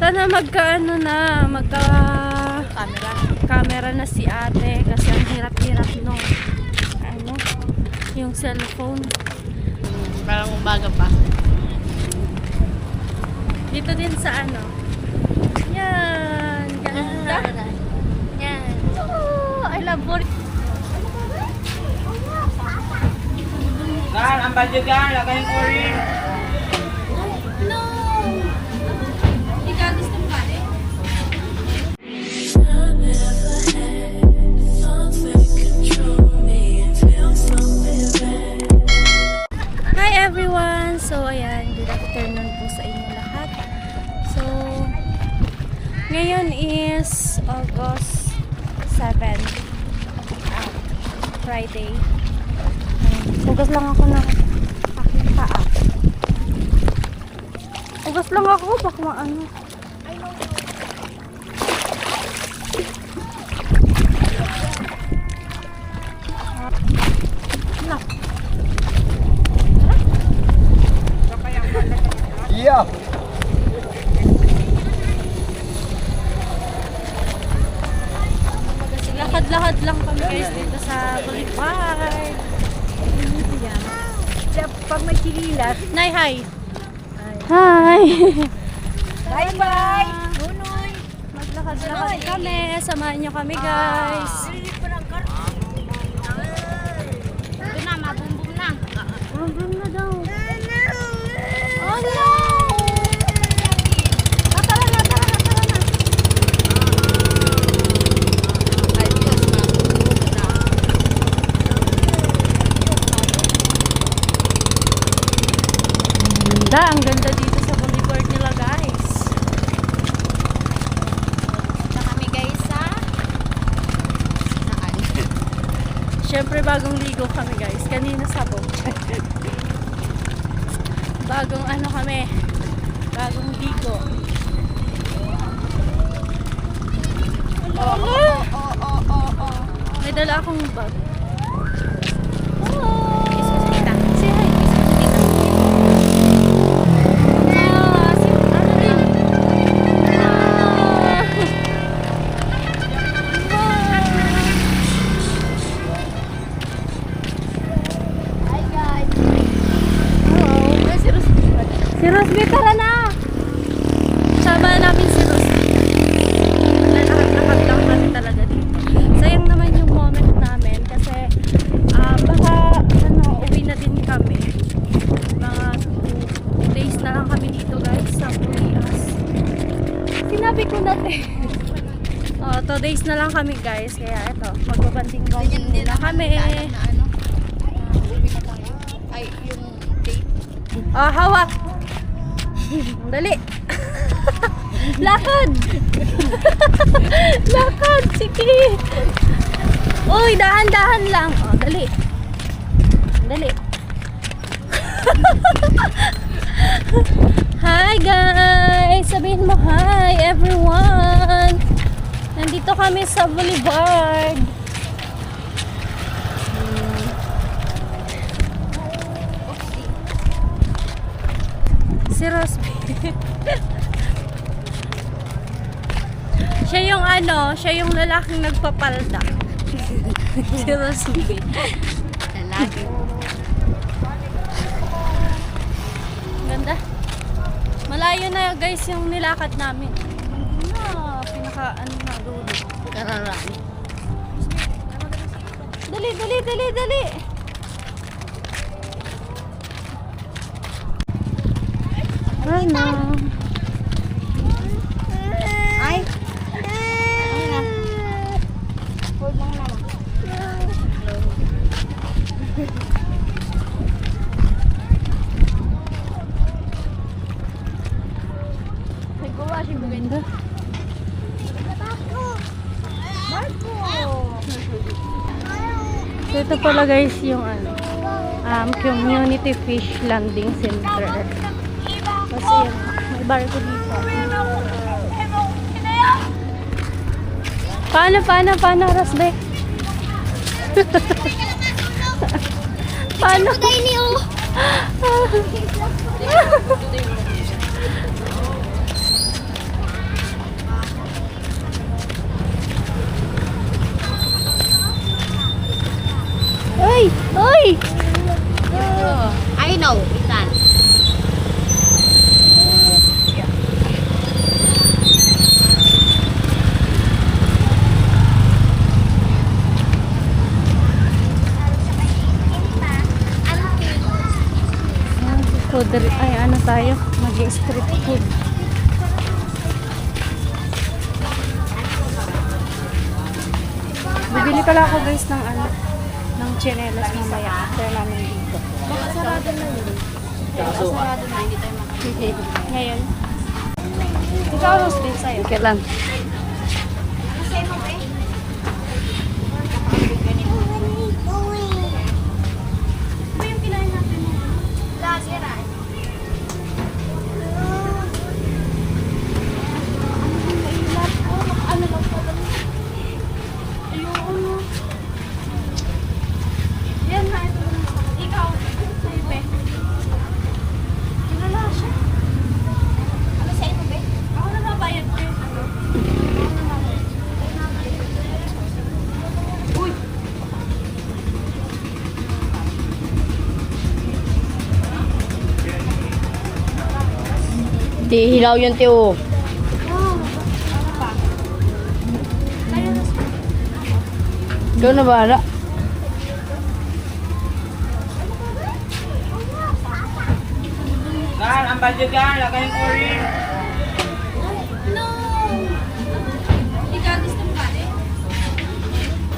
Sana magkaano na, camera na si ate kasi ang hirap-hirap no. Ano? Yung cellphone. Parang umaga pa. Dito din sa ano. Yan. Ganda. Yan. Oh, I love it. Gan, ang budget gan, lakayin ko rin. No. Ikaw gusto mo ba eh? Hi everyone! So ayan, good afternoon po sa inyo lahat. So, ngayon is August 7, Friday. Hugas lang ako ng aking paa. Hugas lang ako, baka maano. Yeah. Lakad-lakad lang kami guys dito sa Boulevard. Pag may chililas. Nay, hi! Hi! Bye-bye! Nunoy! Maglakad-lakad kami. Samahan nyo kami guys. Ito na, mabumbum na. Bumbum na daw. Oh no! Tara na, tara na, tara na. Ang ganda dito sa boulevard nila guys. Ito kami guys sa... Saan? Siyempre bagong ligo kami guys. Kanina sabog. Bagong ano kami. Bagong ligo. Oo. May dala akong bag. Kiss mo sa kita. Say hi. Kiss mo sa tita. Hi guys! Si Rosby, tara na! Sama namin si Rosby. Lalakad-lakad lang kami talaga dito. Sayang naman yung moment namin kasi baka uwi na din kami. Mga 2 days na lang kami dito guys sa Purias. Sinabi ko na din. 2 days na lang kami guys. Kaya ito, magbabanding-banding muna kami. Na ano? Uwi na tayo. Ay, yung date. Hawak! Dali! Lakad! Lakad! Sige! Uy, dahan-dahan lang. Dali. Dali. Hi guys! Sabihin mo hi everyone! Nandito kami sa Boulevard. Si Rosby. Siya yung lalaking nagpapalda. Si Rosby. Lalaki. Ganda. Malayo na guys yung nilakad namin. Pinaka na dulo. Kararami. Dali, dali, dali, dali. Ano? Ay! Ano na? Hold lang naman. May gawa siya ganda. So ito pala guys yung Community Fish Landing Center. Kasi may barko dito. Paano, Rosbe? Paano? Street, ay ano tayo, mag-street food. Bibili pala ako guys ng ano, ng chinelas mamaya after namin dito. Baka sarado na yun. Sarado na, hindi tayo makakita. Ngayon. Ikaw, Rose, din sa'yo. Okay lang. Yan na, ito na. Ikaw, sa'yo, be. Kilala siya. Ano sa'yo mo, be? Ako na nabayad, be. Uy! Di hilaw yun, Teo. Ikaw na bahala. Gan, ang budget gan, lagay yung orange. No! Ikaw, gusto mo ba, eh?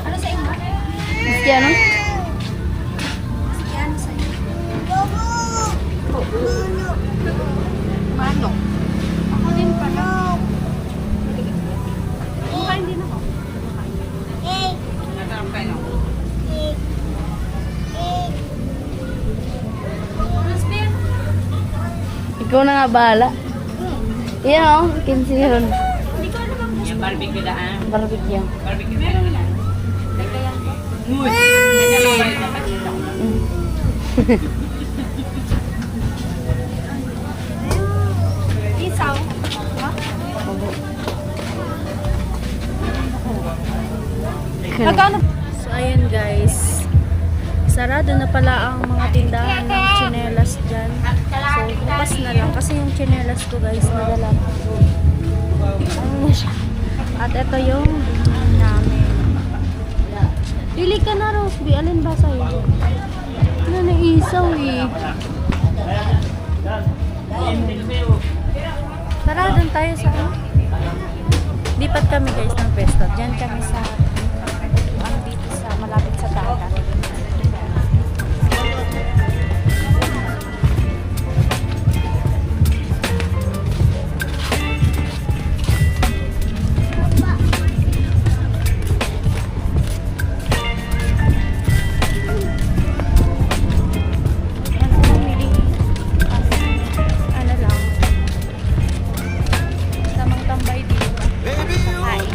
Ano sa'yo mo? Kasi ano? Yan, sa'yo. Mano? Ako din pala. Kumakain din ako. Nasarap kayo, no? Rosbel? Ikaw na nga bahala. Yan o, 15 yun. Hindi ko alam ang Yung barbecue daan. Barbecue. Barbecue daan. Lagayan ko. Uy! Kanya lang kayo sa patita. Isaw? Ha? Magkano? So, ayan guys. Sarado na pala ang mga tindahan ng chinelas dyan. So, bukas na lang. Kasi yung chinelas ko guys, nadala ko. Ano na siya? At ito yung bilhin namin. Pili ka na, Rosby. Alin ba sa'yo? Ano na isaw eh. Tara, doon tayo sa ano? Lipat kami guys ng pesto. Diyan kami sa dito sa malapit sa dagat. Ano lang. Tamang tambay dito. Kain.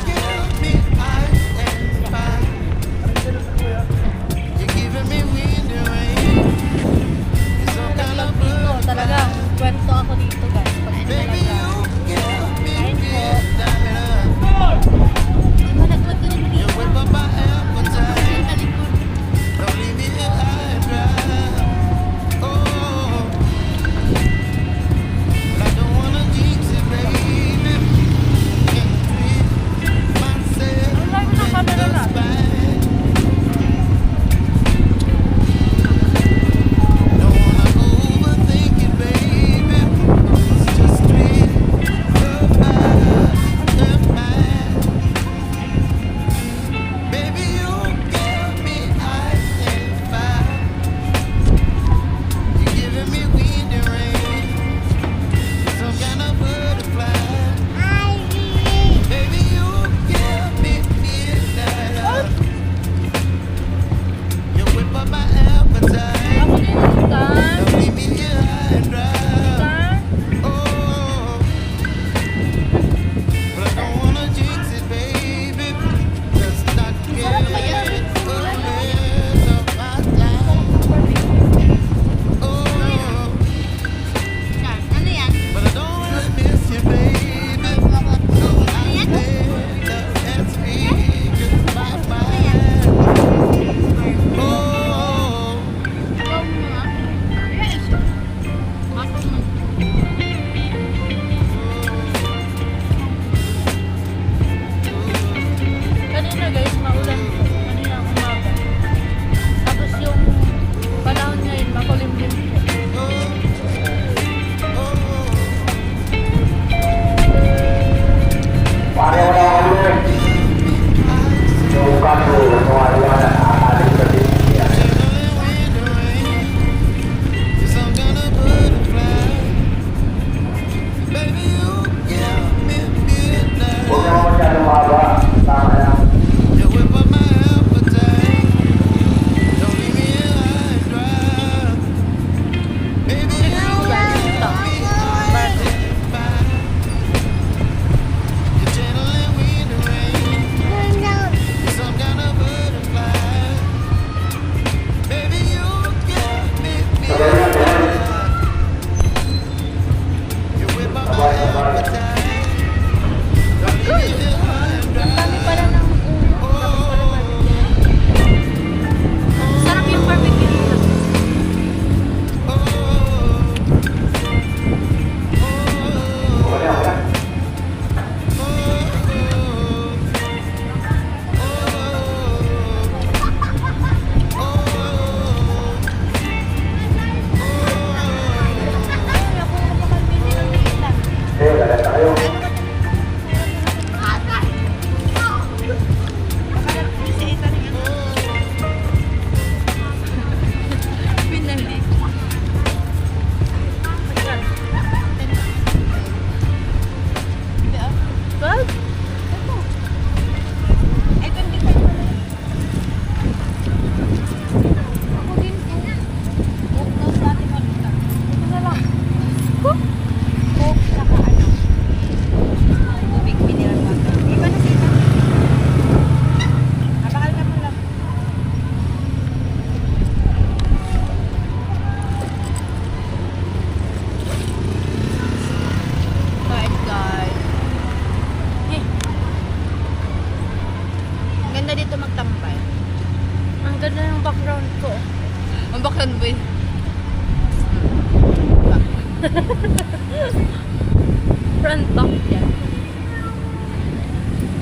Front back yan.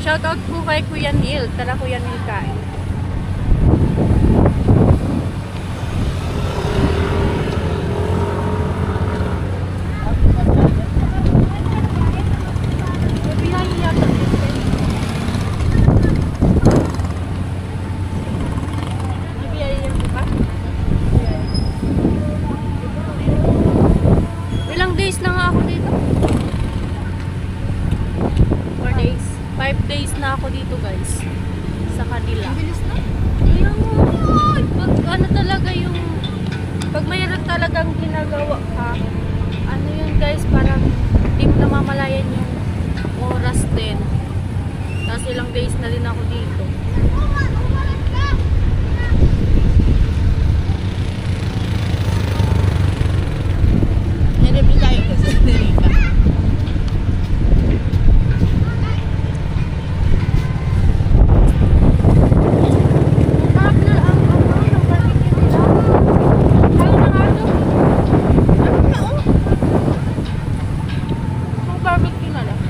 Shoutout po kay Kuya Neil. Tara Kuya Neil kain. Ilang days na nga ako dito? 4 days. 5 days na ako dito guys. Sa kanila. Bilis na. Ayun, pag ano talaga yung pag mayroon talagang ginagawa ka, ano yun guys, parang hindi mo namamalayan yung oras din. Tapos ilang days na din ako dito. Nire-review tayo kasi nire-review. Barbecue na lang.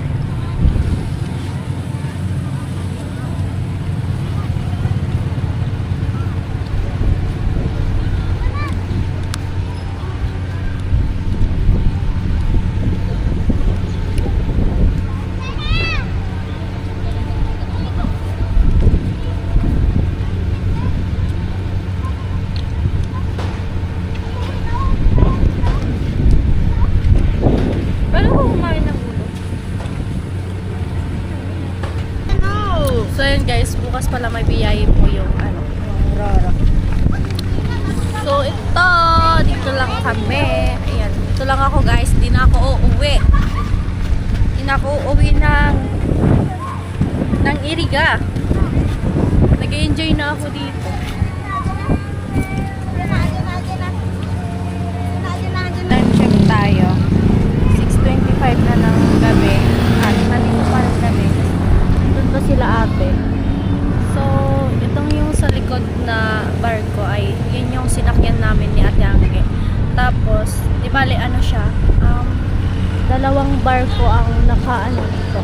Pero kung kumain ng ulo. So yun guys, bukas pala may biyahe po yung ano, yung Roro. So ito, dito lang kami. Ayan, dito lang ako guys, hindi na ako uuwi. Hindi na ako uuwi ng Iriga. Nag-enjoy na ako dito. Time check tayo. 6:25 na ng gabi. At nandito pa rin kami. Doon pa sila ate. So, itong yung sa likod na barko ay yun yung sinakyan namin ni Ate Angge. Tapos, di bale ano siya, dalawang barko ang nakaano dito.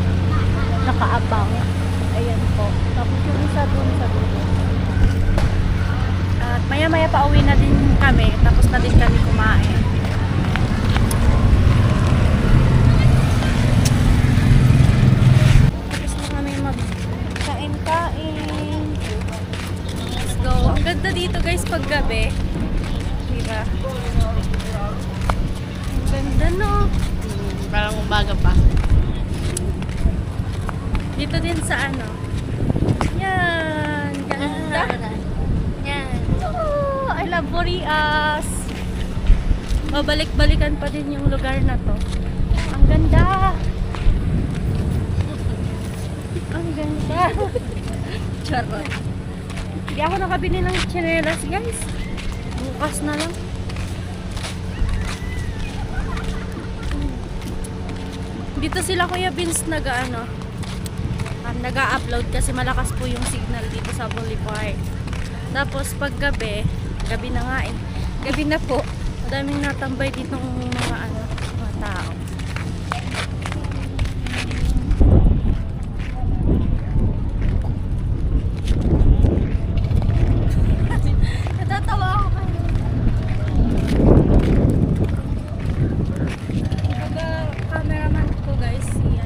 Nakaabang. Ayan po. Tapos yung isa doon sa dulo. At maya-maya pa uwi na din kami. Tapos na din kami kumain. Kain-kain. Let's go. Ang ganda dito guys pag gabi. Diba? Ang ganda no. Parang umaga pa. Dito din sa ano. Yan. Ganda. Yan. Oh, I love Boreas. Babalik-balikan pa din yung lugar na to. Ang ganda. Ang ganda. Charot. Hindi ako nakabili ng tsinelas, guys. Bukas na lang. Dito sila Kuya Vince nag-upload kasi malakas po yung signal dito sa Boulevard. Tapos pag gabi na nga eh. Gabi na po. Madaming natambay dito ng mga tao. Natatawa ako kayo. Cameraman ko guys, si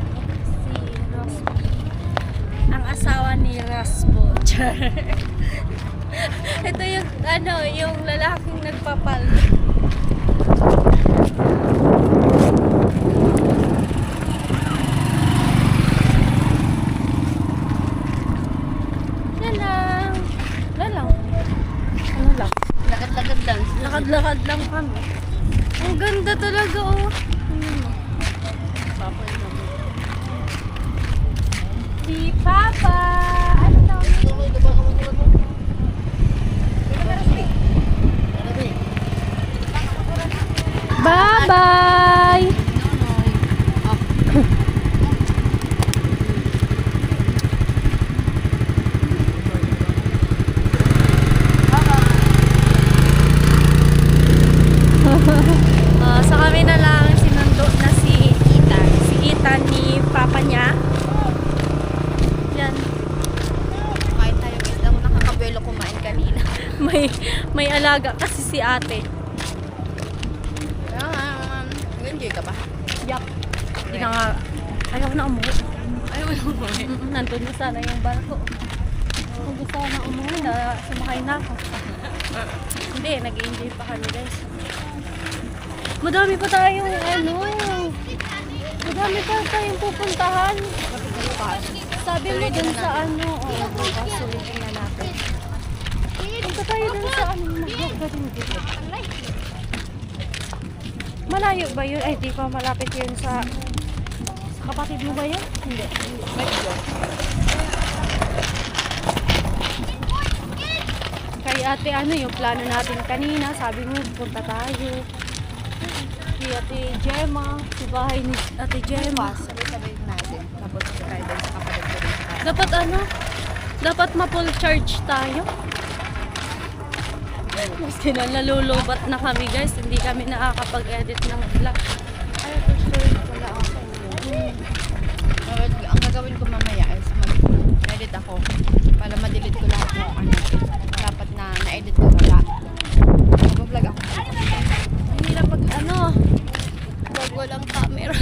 Rosbo. Ang asawa ni Rosbo. Ito yung yung lalaking nagpapal. Yan lang. Ano lang? Lakad-lakad lang. Lakad-lakad lang kami. Ang ganda talaga oh. Papoy na mo. Si Papa! Ano daw? Bye-bye! Sa kami na lang si papa niya. Yan. Kahit tayo guys, ako nakakabuelo kumain kanina. May alaga kasi si ate. Nag-enjoy ka ba? Yup. Hindi na nga. Ayaw na umuwi. Ayaw na umuwi. Nandun na sana yung barko. Kung gusto ko na umuwi, sumakay na ako. Hindi, nag-enjoy pa kami guys. Madami pa tayong madami pa tayong pupuntahan. Sabi mo dun sa bukas ulitin na natin. Punta tayo dun sa mag-vlog dito. Malayo ba yun? Ay, di pa malapit yun sa kapatid mo ba yun? Hindi. Kay ate, yung plano natin kanina, sabi mo, punta tayo. Si ate Gemma, si bahay ni ate Gemma. Sabay-sabay natin. Tapos tayo din sa kapatid ko rin. Dapat ma-full charge tayo. Maski na nalulubat na kami guys, hindi kami nakakapag-edit ng vlog. Ay, for sure. Wala ako sa inyo. Ang gagawin ko mamaya is mag-edit ako para ma-delete ko lahat ng dapat na na-edit ko wala. Mag-vlog ako. Ang hirap Pag walang camera.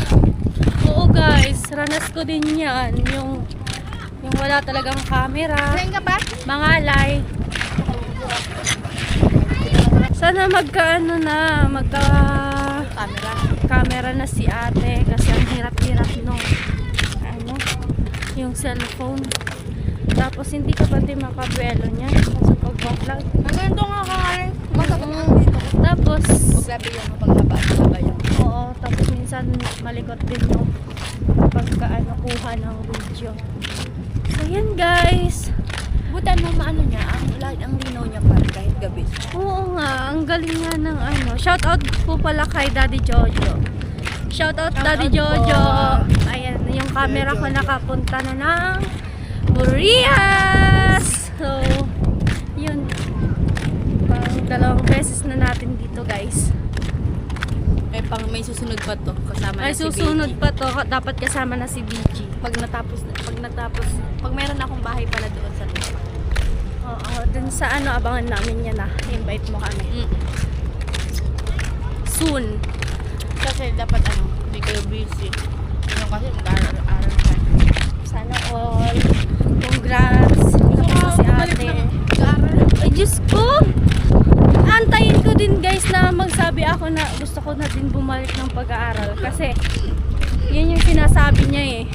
Oo guys, ranas ko din yan. Yung wala talagang camera. Saan ka ba? Mangalay. Sana magka camera na si ate kasi ang hirap-hirap yung cellphone. Tapos hindi ka pati makabuelo niya sa pag-vlog. Maganda nga kakain. Masakit nga dito. Tapos Grabe yung mapaghaba yung. oo, tapos minsan malikot din yung kuha ng video. So yan guys. Butan mo maano niya, ang linaw niya pa kahit gabi. Oo nga, ang galing nga ng shout out po pala kay Daddy Jojo. Shout out Daddy Jojo. Ayan, yung camera ko nakapunta na ng Burias. So, yun. Pang 2 beses na natin dito, guys. May susunod pa to kasama Ay, na si susunod Becky. pa to, dapat kasama na si BG. Pag meron akong bahay pala doon sa lupa. Oo, dun sa abangan namin yan invite mo kami. Soon. Kasi dapat hindi kayo busy. Kasi mag-aaral ka. Sana all. Congrats. Tapos si ate. Ay, Diyos ko! Antayin ko din guys na magsabi ako na gusto ko na din bumalik ng pag-aaral. Kasi, yun yung sinasabi niya eh.